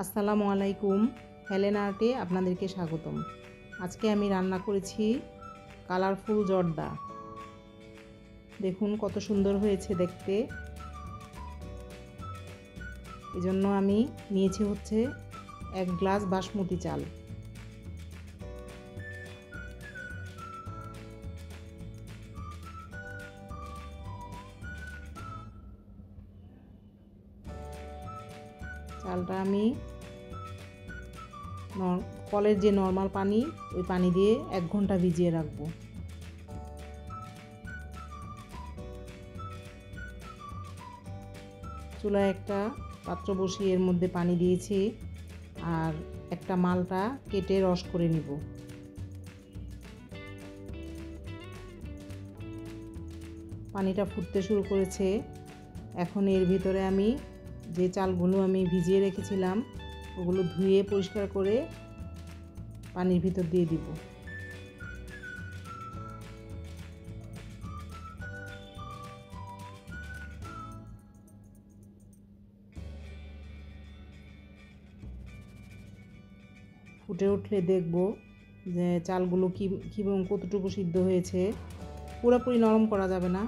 আসসালামু আলাইকুম। হেলেন আর্টে আপনাদেরকে স্বাগতম। আজকে আমি রান্না করেছি কালারফুল জর্দা। দেখুন কত সুন্দর হয়েছে দেখতে। এজন্য আমি নিয়েছি হচ্ছে 1 গ্লাস বাসমতি চাল। চালটা আমি কলের যে নর্মাল পানি, ওই পানি দিয়ে 1 ঘন্টা ভিজিয়ে রাখবো। চুলায় একটা পাত্র বসিয়ে এর মধ্যে পানি দিয়েছি আর একটা মালটা কেটে রস করে নিব। পানিটা ফুটতে শুরু করেছে। এখন এর ভিতরে আমি যে চালগুলো আমি ভিজিয়ে রেখেছিলাম ওগুলো ধুয়ে পরিষ্কার করে পানির ভিতর দিয়ে দিব। ফুটে উঠলে দেখব যে চালগুলো কি কতটুকু সিদ্ধ হয়েছে। পুরোপুরি নরম করা যাবে না।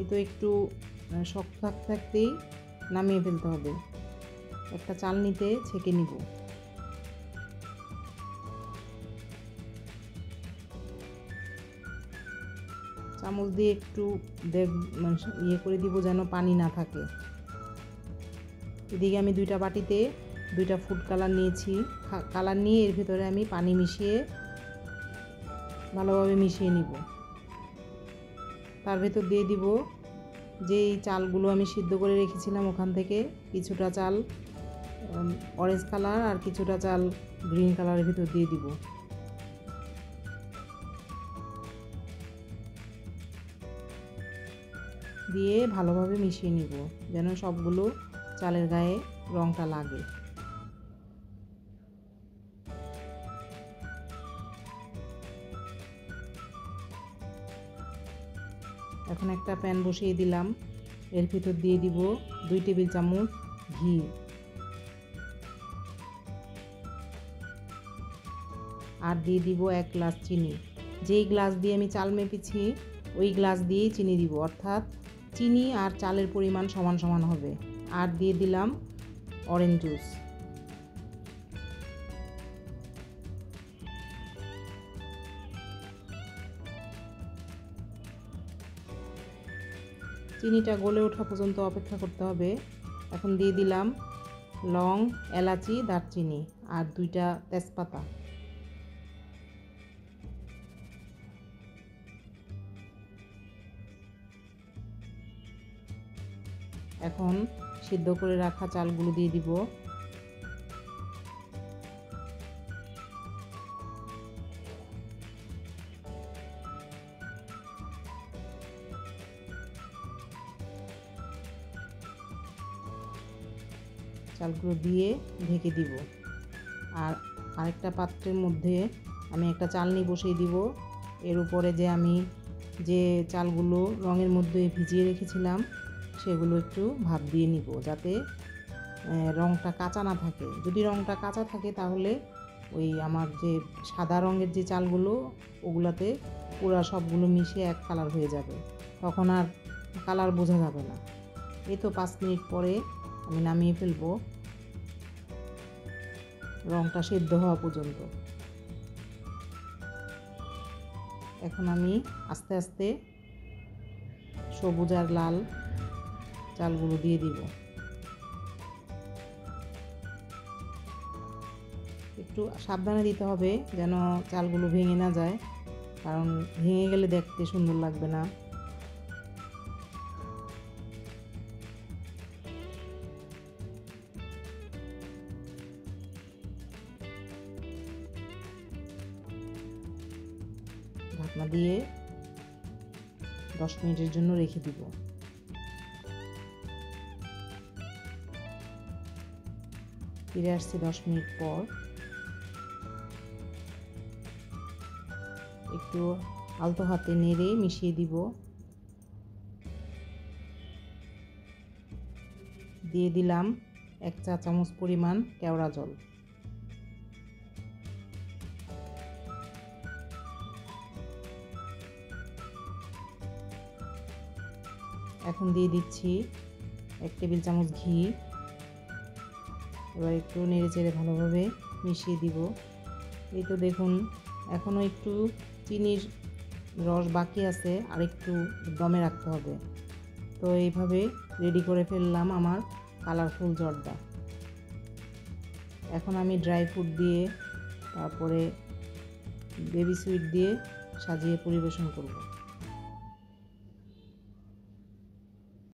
এই তো একটু শক্ত থাকতেই নামিয়ে ফেলতে হবে। একটা চালনিতে ছেঁকে নিব। চামচ দিয়ে একটু ইয়ে করে দিব যেন পানি না থাকে। এদিকে আমি 2টা বাটিতে 2টা ফুড কালার নিয়েছি। কালার নিয়ে এর ভিতরে আমি পানি মিশিয়ে ভালোভাবে মিশিয়ে নিব। তার ভেতর দিয়ে দিব যেই চালগুলো আমি সিদ্ধ করে রেখেছিলাম ওখান থেকে কিছুটা চাল অরেঞ্জ কালার আর কিছুটা চাল গ্রিন কালারের ভিতর দিয়ে দিব। দিয়ে ভালোভাবে মিশিয়ে নিব যেন সবগুলো চালের গায়ে রংটা লাগে। এখন একটা প্যান বসিয়ে দিলাম। এর ভিতর দিয়ে দিব 2 টেবিল চামচ ঘি আর দিয়ে দিব 1 গ্লাস চিনি। যেই গ্লাস দিয়ে আমি চাল মেপেছি ওই গ্লাস দিয়েই চিনি দিব, অর্থাৎ চিনি আর চালের পরিমাণ সমান সমান হবে। আর দিয়ে দিলাম অরেঞ্জ জুস। চিনিটা গলে ওঠা পর্যন্ত অপেক্ষা করতে হবে। এখন দিয়ে দিলাম লং, এলাচি, দারচিনি আর 2টা তেজপাতা। এখন সিদ্ধ করে রাখা চালগুলো দিয়ে দিব। চালগুলো দিয়ে ঢেকে দিব। আর আরেকটা পাত্রের মধ্যে আমি একটা চালনি বসিয়ে দিব। এর উপরে আমি যে চালগুলো রঙের মধ্যে ভিজিয়ে রেখেছিলাম সেগুলো একটু ভাপ দিয়ে নিব যাতে রঙটা কাঁচা না থাকে। যদি রঙটা কাঁচা থাকে তাহলে ওই আমার যে সাদা রঙের যে চালগুলো ওগুলাতে পুরো সবগুলো মিশে এক কালার হয়ে যাবে, তখন আর কালার বোঝা যাবে না। এই তো 5 মিনিট পরে আমি নামিয়ে ফেলবো রঙটা সিদ্ধ হওয়া পর্যন্ত। এখন আমি আস্তে আস্তে সবুজ আর লাল চালগুলো দিয়ে দিব। একটু সাবধানে দিতে হবে যেন চালগুলো ভেঙে না যায়, কারণ ভেঙে গেলে দেখতে সুন্দর লাগবে না। ঢাকনা দিয়ে 10 মিনিটের জন্য রেখে দিব। ফিরে আসছি 10 মিনিট পর। একটু আলতো হাতে নেড়ে মিশিয়ে দিব। দিয়ে দিলাম 1 চা চামচ পরিমাণ কেওড়া জল। এখন দিয়ে দিচ্ছি 1 টেবিল চামচ ঘি। এবার একটু নেড়েচেড়ে ভালোভাবে মিশিয়ে দিব। এই তো দেখুন এখনও একটু চিনির রস বাকি আছে, আর একটু দমে রাখতে হবে। তো এইভাবে রেডি করে ফেললাম আমার কালারফুল জর্দা। এখন আমি ড্রাই ফ্রুট দিয়ে তারপরে বেবি সুইট দিয়ে সাজিয়ে পরিবেশন করব।